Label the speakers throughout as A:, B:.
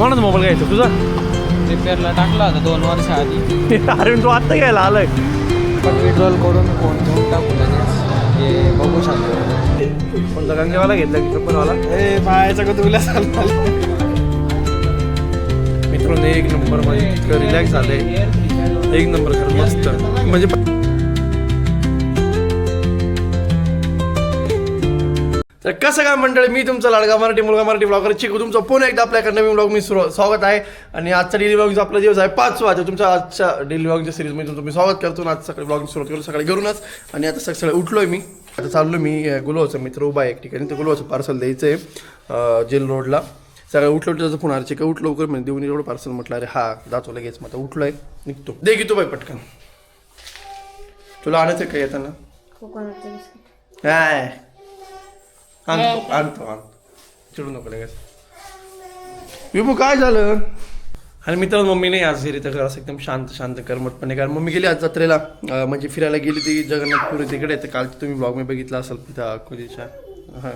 A: कोणाचा मोबाईल घ्यायचा तुझा?
B: रिपेअरला टाकला होता 2 वर्ष आधी.
A: अरे तू आत्ता घ्यायला आलाय.
B: पण विड्रॉल करून फोन घेऊन टाकू लगेच. हे बघू शकतो.
A: कोणता गंगेवाला घेतला की चप्पलवाला?
B: पायाचा का तुला चालला
A: मित्रांनो एक नंबर मध्ये रिलॅक्स झाले. एक नंबर खरं मस्त म्हणजे. तर कसं काय मंडळी, मी तुमचा लाडका मराठी मुलगा मराठी ब्लॉगर चिकू तुमचं पुन्हा एकदा आपल्या नवीन ब्लॉग मी स्वागत आहे. आणि आजचा डेली ब्लॉगचा आपला दिवस आहे 5वा. तर तुमच्या आजच्या डेली ब्लॉगच्या सिरीजमध्ये तुमचं मी स्वागत करतो. आज सकाळी ब्लॉगिंग सुरुवात करू सकाळी घरूनच. आणि आता सकाळी उठलोय मी. आता चाललो मी गुलवाचा मित्र उभा आहे एक ठिकाणी. तर गुलवाचं पार्सल द्यायचं आहे जेल रोडला. सगळं उठलो त्याचं फोन आरचे का उठलो लवकर म्हणजे देऊन एवढं पार्सल म्हटलं. अरे हा जातो लगेच. मग आता उठलोय निघतो. दे घेतो बाई पटकन. तुला आणायचं काय येताना? काय आणतो चिडू नको लगेच. विमू काय झालं? आणि मित्रांनो मम्मी नाही आज घरी. तर असं एकदम शांत करमटपणे. कारण मम्मी गेली आज जत्रेला म्हणजे फिरायला गेली ती जगन्नाथपुरी तिकडे. तर कालची तुम्ही ब्लॉग मी बघितला असेल तिथं अकोलीच्या. हां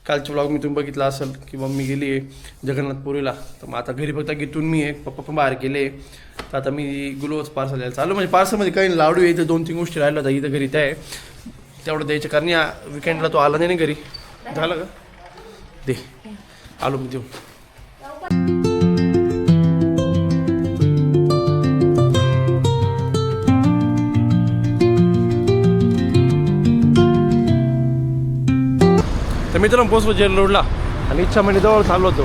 A: कालचे ब्लॉग मी तुम्ही बघितला असेल की मम्मी गेली आहे जगन्नाथपुरीला. तर मग आता घरी फक्त घेतून मी आहे. पप्पा पण बाहेर गेले. तर आता मी गुलवच पार्सल द्यायला चालू. म्हणजे पार्सलमध्ये काही लाडू यायचं 2-3 गोष्टी राहिल्या होत्या इथं घरी. त्या आहे तेवढं द्यायचं. कारण या विकेंडला तो आला नाही घरी. झालं का? दे आलो मी देऊ. तर मित्रांनो पोचलो जेल रोडला. आणि इच्छा मणी जवळ चाललो होतो.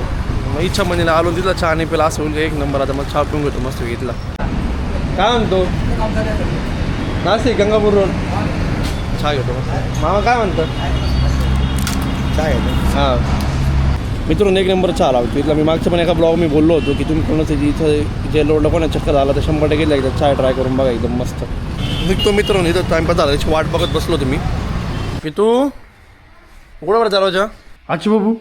A: मग इच्छा मणीला आलो तिथला चहा नाही पेला असं होईल एक नंबर. आता मग चहा पिऊन घेतो मस्त घेतला. काय म्हणतो? नाशिक गंगापूर रोड चहा घेतो मस्त. मामा काय म्हणतं? हां मित्रांनो एक नंबर चहा लागतो इथला. मी मागच्या पण एका ब्लॉग मी बोललो होतो की तुम्ही कोणाचं इथं जेल रोडला कोणा चक्कर आला तर 100% गेला एकदा चहा ट्राय करून बघा एकदम मस्त निघतो. मित्रांनो इथं टाइमपास झाला त्याची वाट बघत बसलो तुम्ही की तू कुठं चालू चहा? आजी बाबू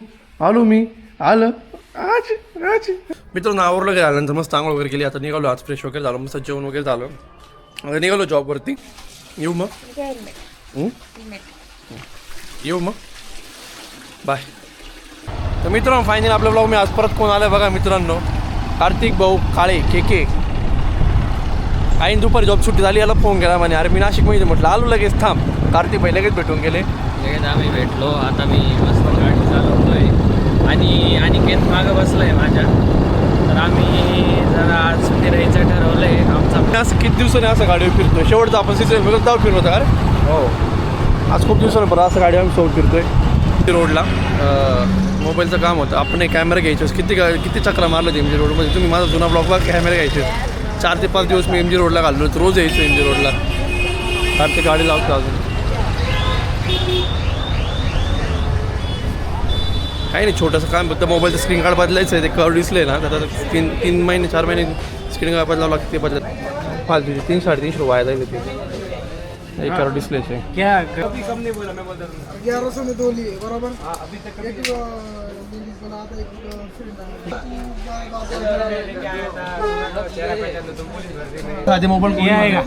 A: आलो मी आलं आज आज. मित्रांनो आवरलं गेलं आल्यानंतर मस्त आंघोळ वगैरे केली. आता निघालो आज फ्रेश वगैरे झालो मस्त जेवण वगैरे झालं. आता निघालो जॉबवरती. येऊ मग येऊ मग बाय. तर मित्रांनो फायनली आपला ब्लॉग मी आज परत कोण आलं बघा मित्रांनो. कार्तिक भाऊ काळे के आईन दुपारी जॉब सुट्टी झाली. याला फोन केला म्हणे अरे मी नाशिकमध्ये म्हटलं आलो लगेच थांब. कार्तिक भाई लगेच भेटून गेले.
B: लगेच आम्ही भेटलो. आता मी मस्त गाडी चालवतोय आणि अनिकेत मागं बसलाय माझ्या. तर आम्ही जरा आज फिरायचं ठरवलंय आमचा.
A: असं किती दिवसाने असं गाडीवर फिरतोय. शेवटचा आपण सीझन बघत जाऊ फिरलो होता अरे
B: हो.
A: आज खूप दिवसानं बरं असं गाडी आम्ही सोबत फिरतोय रोडला. मोबाईलचं काम होतं. आपण कॅमेरा घ्यायचे किती चक्रा मारलं होते MG रोडमध्ये. तुम्ही माझा जुना ब्लॉगला कॅमेरा घ्यायचे 4 ते 5 दिवस मी MG रोडला घाललो. रोज यायचो MG रोडला. तर ते गाडी लावतो अजून काही नाही छोटंसं काम फक्त मोबाईलचं स्क्रीन गार्ड बदलायचं आहे. ते कर्व डिस्प्ले ना तर 3 महिने 4 महिने स्क्रीन गार्ड बदलावं लागते. ते बदलत फालतूचे 300-350 रुपये जाईल ते एक कर्व डिस्प्लेचे.
B: क्या
C: कभी कम नहीं बोला, मैं बोलता हूँ 1100 में 2 लिए बराबर. अभी तक एक लेडीज बना था एक
A: आधी मोबाईल
B: ये आएगा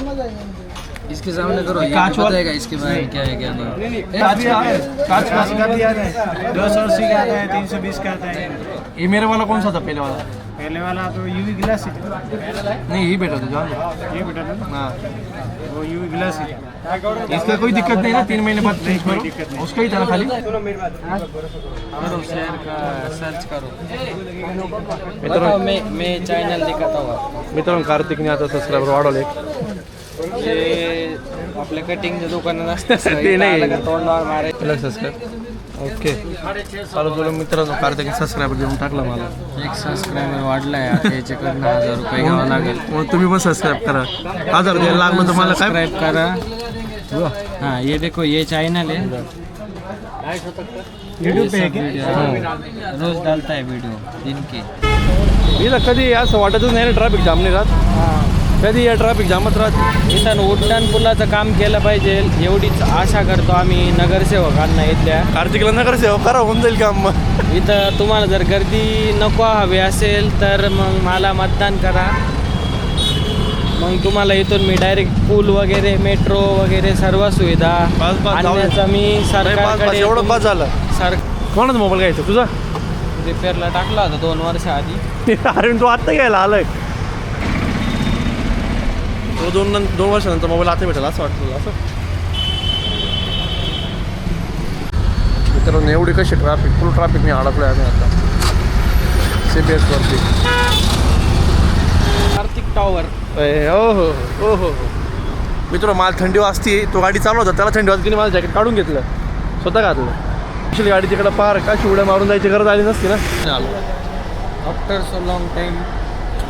B: इसके सामने करो. कांच बताएगा इसके बारे में क्या है क्या नहीं.
C: कांच का दिया है 280 का आता है 320 का आता है.
A: ये मेरे वाला कौन सा था पहले वाला?
C: पहले वाला तो यूवी ग्लास ही था.
A: नहीं यही बेटा था जान
C: ये बेटा था
A: हाँ
C: वो यूवी ग्लास ही था.
A: इसका कोई दिक्कत नहीं ना 3 महीने बाद चेंज करो. उसका ही था ना खाली.
B: करो शेयर का सर्च करो.
A: मित्रांनो
B: मैं चॅनल दिखाता हूँ आपको.
A: मित्रांनो कार्तिकने आता सबस्क्रायबर वाढवले.
B: हे आपल्या कटिंगच्या दुकानात असतं
A: ते नाही.
B: तोंडावर मारे.
A: सबस्क्राईब ओके चालू चालू मित्रांनो कार्तिकने सबस्क्रायबर देऊन टाकला मला.
B: 1 सबस्क्रायबर वाढलाय. आता याच्याकडनं 1000 रुपये घ्यावं लागेल.
A: मग तुम्ही पण सबस्क्राईब करा. 1000 द्यायला लागलं तर मला काय
B: सब्सक्राइब करा. हाँ ये देखो ये चैनल है. यूट्यूब पे रोज डालता है वीडियो दिन के.
A: इथं कधी असं वाटतच नाही ना ट्रॅफिक जाम नाही राहत. कधी या ट्रॅफिक जामत राहत.
B: इथं उड्डाण पुलाचं काम केलं पाहिजे एवढीच आशा करतो आम्ही नगरसेवकांना इथल्या.
A: कार्तिकला नगरसेवक करा होऊन जाईल काम. मग
B: इथं तुम्हाला जर गर्दी नको हवी असेल तर मग मला मतदान करा. मग तुम्हाला इथून मी डायरेक्ट पूल वगैरे मेट्रो वगैरे सर्व सुविधा
A: बस, जाऊ दे.
B: आणण्याचा मी सरकारकडे
A: एवढं बस झालं.
B: सर
A: कोणाचा मोबाईल घ्यायचा तुझा?
B: रिपेअरला टाकला होता 2 वर्ष आधी.
A: अरे तू आत्ता घ्यायला आलाय. तो 2 वर्षानंतर मोबाईल आता भेटेल असं वाटतं असं. मित्रांनो एवढी कशी फुल ट्रॅफिक मी अडकलो आहे आता CBS वरती.
B: कार्तिक टॉवर.
A: हो हो हो हो हो मित्र मला थंडी वाजते. तो गाडी चालवता त्याला थंडी वाजते. मला जॅकेट काढून घेतलं स्वतः घातलं. ॲक्च्युली गाडी तिकडं पार का शिवड्या मारून जायची गरज आली नसती ना. आलो
B: आफ्टर सो लॉंग टाईम.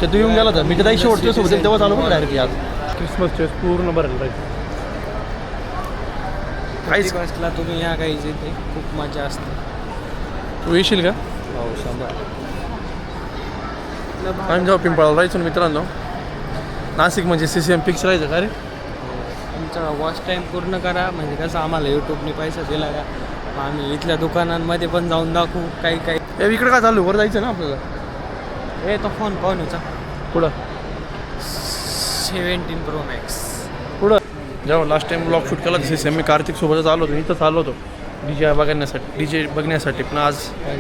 A: ते तू येऊन गेला तर मी त्या शेवटच्या सोबत तेव्हा चालू पण डायरेक्ट आज क्रिसमसचे पूर्ण भरेल राहील. काहीच
B: बसला तुम्ही या काहीच इथे खूप मजा असते.
A: तू येशील का?
B: हो 100.
A: आम्ही जेव्हा पिंपळाला राहायचो ना मित्रांनो नाशिक म्हणजे CCM फिक्स राहायचं का रे.
B: तुमचा वॉच टाईम पूर्ण करा म्हणजे कसं आम्हाला यूट्यूबने पैसा दिला का आम्ही इथल्या दुकानांमध्ये पण जाऊन दाखवू काही काही.
A: ए इकडे काय चालू वर जायचं ना आपल्याला.
B: हे तो फोन पाहून याचा
A: पुढं
B: 17 Pro Max.
A: पुढं जेव्हा लास्ट टाइम ब्लॉग शूट केला CCM मी कार्तिक सोबतच आलो होतो. इथंच आलो होतो DJ बघण्यासाठी पण आज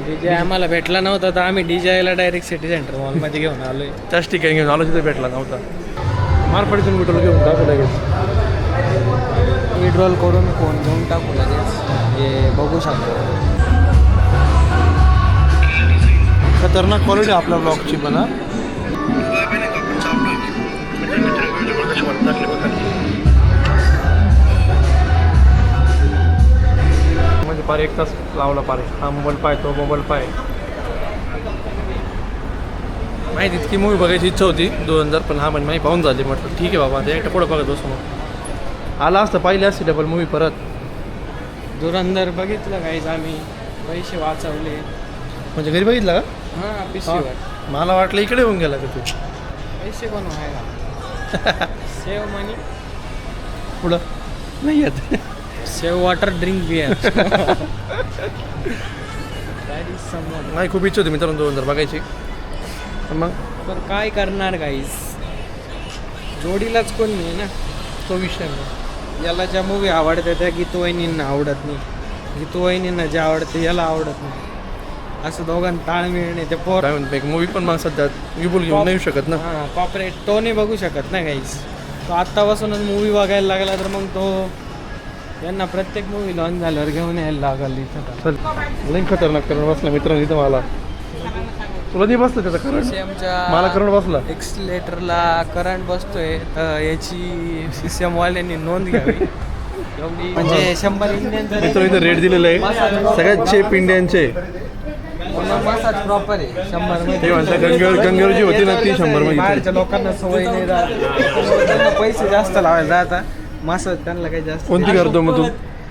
B: DJ आम्हाला भेटला नव्हता तर आम्ही DJला डायरेक्ट सिटी सेंटर मॉलमध्ये घेऊन आलोय.
A: त्याच ठिकाणी घेऊन आलो तिथे भेटला नव्हता. मारपडीतून विड्रॉल घेऊन टाकू लगेच.
B: विड्रॉल करून फोन घेऊन टाकू लगेच. हे बघू शकतो.
A: खतरनाक क्वालिटी आपल्या ब्लॉगची पण हा. म्हणजे पार 1 तास लावला पारे. हा मोबाईल पाय तो मोबाईल पाय. माहिती इतकी मूवी बघायची इच्छा होती 2000 पण हा म्हणजे माहिती पाहून झाली. म्हटलं ठीक आहे बाबा ते एकटं पुढं बघत बसू मग. आला असतं पाहिली असते डबल मूवी परत.
B: धुरंधर बघितलं काहीच आम्ही पैसे वाचवले.
A: म्हणजे घरी बघितलं का?
B: हां PCवर.
A: मला वाटलं इकडे येऊन गेला का तू.
B: पैसे कोण व्हायला सेव मनी.
A: पुढं नाही येत.
B: Save water drink beer.
A: नाही खूप इच्छा होती मित्रांनो 2000 बघायची मग
B: पण काय करणार गाईस जोडीलाच कोण नाही ना.
A: तो विषय नाही.
B: याला ज्या मूवी आवडते त्या गीतू वहिनींना आवडत नाही. गीतू वहिनींना जे आवडते याला आवडत नाही. असं दोघांना ताळमेळ नाही. ते पोर
A: काय म्हणतो एक मूवी पण मला सध्या विपुल घेऊन नाही येऊ शकत ना.
B: हां कॉपरेट तो नाही बघू शकत ना गाईस. तो आत्तापासूनच मूवी बघायला लागला तर मग तो यांना प्रत्येक मूवी लॉन्च झाल्यावर घेऊन यायला लागल इथं.
A: चल लई खतरनाक करंट बसला मित्रांनो इथं मला. तुला नाही बसलं त्याचा करंट. मला करंट बसला.
B: एक्सलेटरला करंट बसतोय तर याची CCM वाल्यांनी नोंद घ्यावी. एवढी म्हणजे 100 इंडियन
A: मित्र इथं रेट दिलेलं आहे सगळ्यात चेप इंडियनचे.
B: मसाज प्रॉपर आहे 100 मध्ये.
A: ते म्हणतात गंगेवर जी होती ना ती 100 मध्ये.
B: बाहेरच्या लोकांना सवय नाही राहत. त्यांना पैसे जास्त लावायला जाता मसाज त्यांना काही जास्त.
A: कोणती करतो मग तू?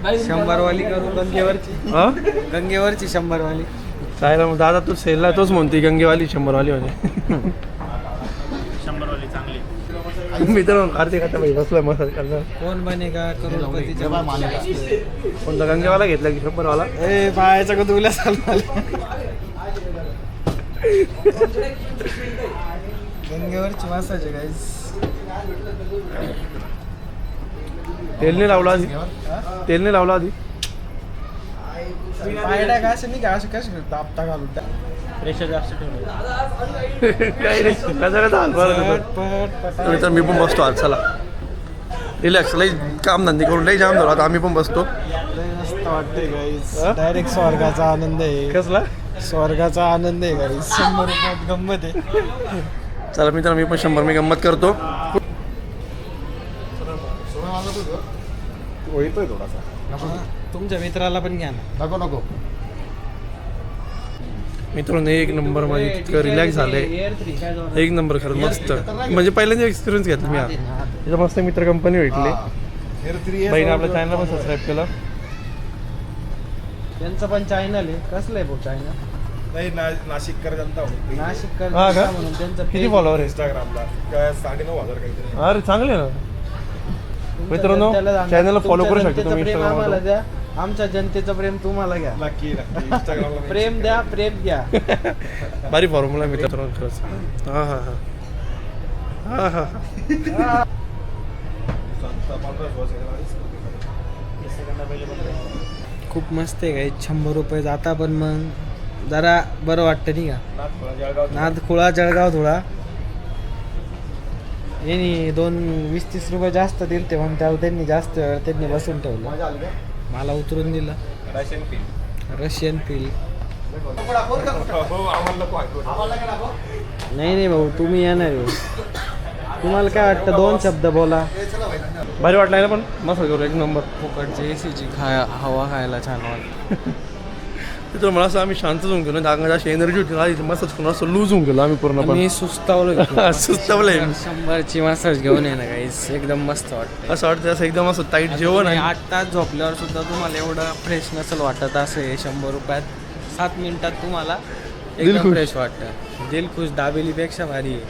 B: 100 वाली करू गंगेवरची.
A: हा
B: गंगेवरची 100 वाली.
A: काय ना मग दादा तू सेलला तोच म्हणते गंगेवाली 100 वाली म्हणजे.
B: 100 वाली चांगली.
A: मित्रांनो कार्तिक आता भाई बसला मसाज करणार.
B: कोण बनेगा करोडपतीच्या
A: कोणता गंगेवाला घेतला की 100 वाला.
B: ए पायाचा का तुला चालू गंगेवरची मसाज आहे गाईस.
A: तेलने लावला आधी. तेलने लावला आधी.
B: पायड्या का असं नाही का असं कसं दाबता घालून प्रेशर जास्त ठेवलं.
A: काय रे तर मी पण बसतो आज. चला रिलॅक्स लई काम धंदे करून लई जाम झालो आता आम्ही पण बसतो.
B: मस्त वाटतंय गाईस. डायरेक्ट स्वर्गाचा आनंद आहे.
A: कसला
B: स्वर्गाचा आनंद आहे गाईस. 100 रुपयात गंमत आहे.
A: चला मित्रांनो मी पण 100 मी गंमत करतो.
B: तुमच्या मित्राला पण घ्या ना.
C: नको
A: मित्रांनो एक नंबर माझी इतकं रिलॅक्स झालंय. एक नंबर खरं मस्त म्हणजे पहिल्यांदा एक्सपिरियन्स घेतला मी. तिथं मस्त मित्र कंपनी भेटली. बहिणी आपल्या चॅनल पण सबस्क्राईब केलं.
B: त्यांचं पण चॅनल आहे. कसलं आहे भाऊ चॅनल?
C: नाही नाशिककर जनता
B: नाशिक
A: हा का?
B: म्हणून त्यांचं
A: किती फॉलोअर आहे?
C: इंस्टाग्रामला 9,500 काहीतरी.
A: अरे चांगले ना मित्रांनो. चॅनलला फॉलो करू शकता तुम्ही
B: आम्हाला
A: इंस्टाग्रामवर.
B: द्या. आमच्या जनतेचं प्रेम तुम्हाला घ्या.
C: नक्की इंस्टाग्रामला
B: प्रेम द्या प्रेम घ्या.
A: भारी फॉर्म्युला मित्रांनो खरंच. हा हा हा हा हा
B: खूप मस्त आहे काही 100 रुपये जाता पण मग जरा बरं वाटतं नाही का. नादखुळा जळगाव धुळा यांनी 20-30 रुपये जास्त दिले ते म्हणून त्याला त्यांनी जास्त वेळ त्यांनी बसून ठेवलं. मला उतरून दिलं रशियन पील. नाही भाऊ तुम्ही येणार आहे. तुम्हाला काय वाटतं 2 शब्द बोला.
A: भारी वाटलं ना पण मस्त करू एक नंबर.
B: फुकटची एसीची हवा खायला छान वाटतं.
A: तर मला असं आम्ही शांत होऊन गेलो. अंगात अशी एनर्जी होती ना मसाज करून असं लूज होऊन गेलो आम्ही पूर्णपणे.
B: मी सुस्तावलो.
A: सुस्तावलंय
B: 100ची मसाज घेऊन ये ना गाईस. एकदम मस्त वाटतं.
A: असं वाटतं असं एकदम असं टाईट जेवण आहे.
B: 8 तास झोपल्यावर सुद्धा तुम्हाला एवढं फ्रेश नसेल वाटत. असं हे 100 रुपयात 7 मिनिटात तुम्हाला एकदम
A: दिलखुश.
B: फ्रेश वाटतं. दिलखुश दाबेलीपेक्षा भारी आहे.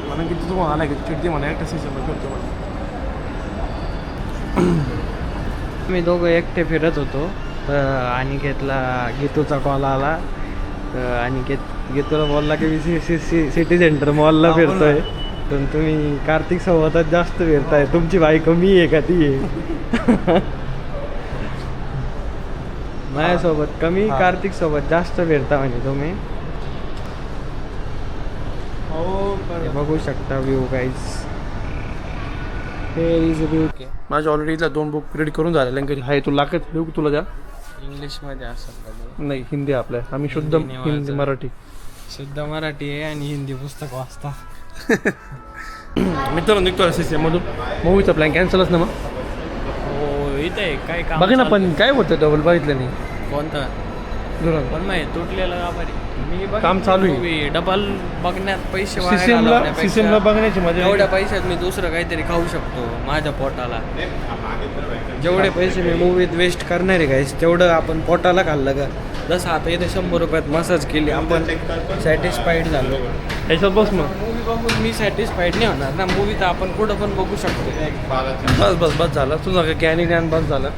A: म्हणून किती तुम्हाला आला की चिडते म्हणा एकटा सिस्टम करतो म्हणा.
B: मी दोघं एकटे फिरत होतो. अनिकेतला गीतूचा कॉल आला. गीतूला बोलला की मी सिटी सेंटर मॉलला फिरतोय. पण तुम्ही कार्तिक सोबतच जास्त फिरताय. तुमची बाई कमी आहे का ती आहे? माझ्यासोबत कमी कार्तिक सोबत जास्त फिरता म्हणजे तुम्ही. हे बघू शकता व्ह्यू गाईज. हे इज व्ह्यू.
A: माझ्या ऑलरेडी इथला 2 बुक रेडी करून झाले घरी. हाय तुला लागत देऊ तुला द्या.
B: इंग्लिशमध्ये असं
A: नाही हिंदी आपल्या आम्ही शुद्ध
B: हिंदी
A: हिंदी मराठी.
B: शुद्ध मराठी आहे आणि हिंदी पुस्तक वाचता.
A: मित्रांनो निघतो सिस्टम मधून. मूवीचा प्लॅन कॅन्सलच ना मग.
B: हो इथे आहे. काय काम
A: बघा ना
B: चालू
A: पण
B: आहे?
A: काय होतं डबल बघितलं नाही.
B: कोणता
A: धुरंधर.
B: पण माहिती तुटलेलं गाभारी. मी
A: काम चालू आहे.
B: डबल बघण्यात पैसे वाया
A: सिस्टमला
B: घालवण्यापेक्षा
A: बघण्याची मजा.
B: एवढ्या पैशात मी दुसरं काहीतरी खाऊ शकतो माझ्या पोटाला. जेवढे पैसे मी मूवीत वेस्ट करणार आहे गाईस तेवढं आपण पोटाला खाल्लं का. जसं आता इथे 100 रुपयात मसाज केली आपण सॅटिस्फाईड झालो.
A: याच्यात बस मग.
B: मूवी बघून मी सॅटिस्फाईड नाही होणार ना. मूवी तर आपण कुठं पण बघू शकतो.
A: बस झालं तुझं काय ज्ञानी ज्ञान बस झालं.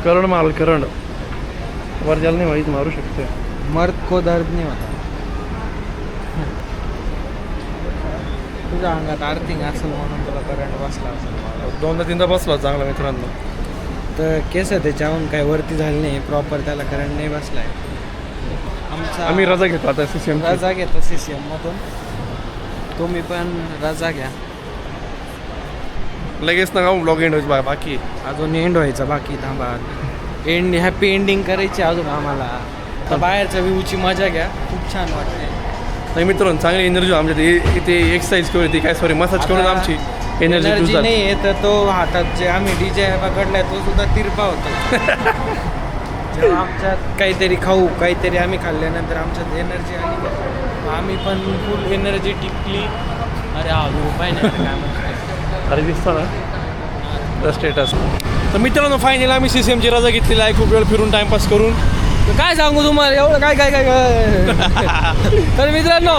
A: करण माल करण वरजाल नाही माहीत मारू शकते.
B: मर्द को दर्द नाही होता. तुझ्या अंगात आर्थिंग असेल म्हणून तुला करंट बसला असेल.
A: 2-3दा बसला चांगला मित्रांनो.
B: तर केस त्याच्याहून काय वरती झाले नाही. प्रॉपर त्याला करंट नाही बसलाय. आमचा
A: आम्ही रजा घेतो आता सिस्टम.
B: रजा घेतो CCM मधून. तुम्ही पण रजा घ्या.
A: लगेच ना ब्लॉग एंड व्हायचं बाकी.
B: अजून एंड व्हायचा बाकी. थांबा एंड हॅपी एंडिंग करायची अजून आम्हाला. तर बाहेरच्या व्ह्यूची मजा घ्या. खूप छान वाटते.
A: नाही मित्रांनो चांगली एनर्जी आमच्या इथे एक्सरसाइज करून ती काय सॉरी मसाज करून आमची एनर्जी
B: नाही आहे. तर तो हातात जे आम्ही DJ पकडलाय तो सुद्धा तिरपा होतो. जेव्हा आमच्यात काहीतरी खाऊ काहीतरी आम्ही खाल्ल्यानंतर आमच्यात एनर्जी आली आम्ही पण फुल एनर्जी टिकली. अरे हा उपाय नाही काय म्हणतो.
A: अरे दिसतो ना स्टेटस. तर मित्रांनो फायनली आम्ही CCMची रजा घेतलेली आहे. खूप वेळ फिरून टाइमपास करून.
B: काय सांगू तुम्हाला एवढं काय तर मित्रांनो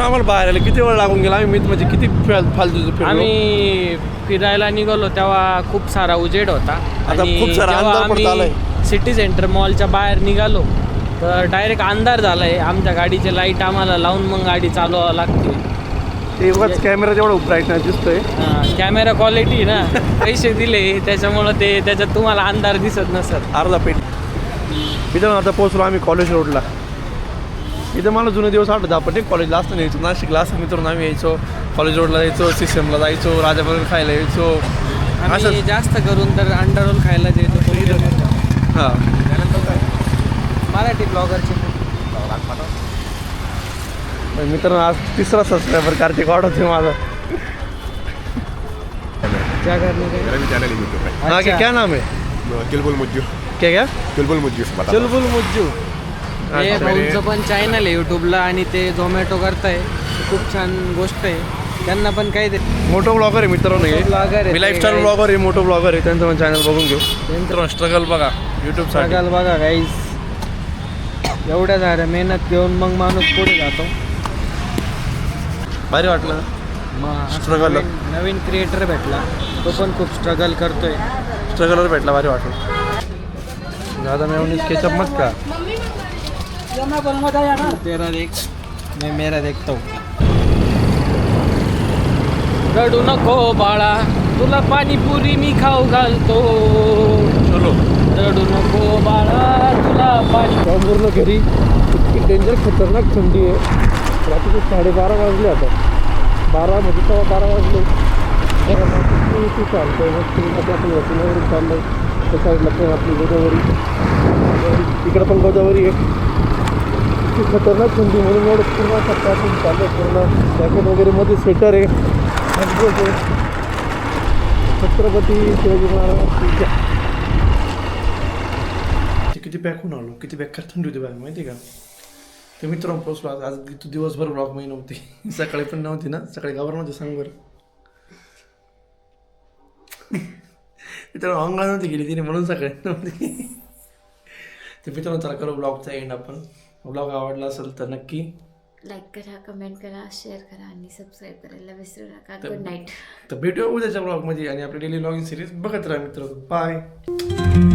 A: आम्हाला बाहेर आलं किती वेळ लागून गेला. आम्ही म्हणजे किती फालतू फिरलो.
B: आम्ही फिरायला निघालो तेव्हा खूप सारा उजेड होता.
A: आता खूप सारा अंधार पडत आलाय.
B: सिटी सेंटर मॉलच्या बाहेर निघालो तर डायरेक्ट अंधार झालाय. आमच्या गाडीचे लाईट आम्हाला लावून मग गाडी चालवावं लागते.
A: तेव्हाच कॅमेरा जेवढा ब्राईटनेस दिसतोय.
B: कॅमेरा क्वालिटी ना पैसे दिले त्याच्यामुळं ते त्याच्यात तुम्हाला अंधार दिसत नसत.
A: अर्धा पेट. इथं आता पोहोचलो आम्ही कॉलेज रोडला. इथं मला जुने दिवस आठवतं. आपण कॉलेजला असताना यायचो नाशिकला असं मित्रांनो आम्ही यायचो. कॉलेज रोडला जायचो CCMला जायचो राजाबरोबर खायला यायचो.
B: आम्ही जास्त करून तर अंडा रोल खायला जायचो.
A: हां
B: मराठी ब्लॉगरचे
A: मित्रांनो आज 3रा सबस्क्रायबर कार्तिक वाढवते माझा.
B: क्या करने
D: मेरा भी चैनल है यूट्यूब पे
A: हाँ क्या नाम है.
D: चुलबुल मुज्जू
A: क्या
D: चुलबुल मुज्जू बता
B: चुलबुल मुज्जू हे
A: अच्छा.
B: भाऊंचं पण चॅनल आहे यूट्यूबला आणि ते झोमॅटो करताय. खूप छान गोष्ट आहे. त्यांना पण काही ते
A: मोठो ब्लॉगर आहे मित्रांनो.
B: ब्लॉगर आहे
A: मी लाईफस्टाईल ब्लॉगर आहे मोठो ब्लॉगर आहे. त्यांचं पण चॅनल बघून घेऊ. मित्रांनो स्ट्रगल बघा यूट्यूबसाठी.
B: सगळं बघा गाईस. एवढ्या साऱ्या मेहनत घेऊन मग माणूस पुढे जातो.
A: भारी वाटलं.
B: मग
A: Struggle.
B: नवीन क्रिएटर भेटला तो पण खूप स्ट्रगल करतोय.
A: स्ट्रगलवर भेटला भारी वाटलं. दादा मेवनीस केचप मत का.
B: तेरा देख मैं मेरा देखता हूँ. रडू नको बाळा तुला पाणीपुरी मी खाऊ घालतो.
A: चलो
B: रडू नको बाळा तुला पाणी.
A: पूर्ण घरी इतकी डेंजर खतरनाक थंडी आहे. रात्रीचे 12:30 वाजले आता. 12 म्हणजे 12:15 वाजले. चालतंय मग आपण वसुलीवरून चाललं त्या साईडला पण आपली गोदावरी, इकडं पण गोदावरी आहे. इतकी खतरनाक थंडी म्हणून एवढं पूर्ण सप्ताह आपण चाललं. पूर्ण जॅकेट वगैरे मध्ये स्वेटर आहे. छत्रपती शिवाजी महाराज किती पॅक होऊन आलो. किती बेकार थंडी होती बाहेर माहिती आहे का. तर मित्रांनो पोचलो आज दिवसभर ब्लॉग मी नव्हती. सकाळी पण नव्हती ना. सकाळी गावावर नव्हती सांग बरं. मित्रांनो अंगला नव्हती गेली तिने म्हणून सकाळी नव्हती. तर मित्रांनो चला करू ब्लॉगचा एंड आपण. ब्लॉग आवडला असेल तर नक्की
E: लाईक करा, कमेंट करा, शेअर करा आणि सबस्क्राईब करायला विसरू नका. Good night.
A: तर भेटूया उद्याच्या ब्लॉगमध्ये आणि आपली डेली ब्लॉगिंग सिरीज बघत राहा मित्रांनो. बाय.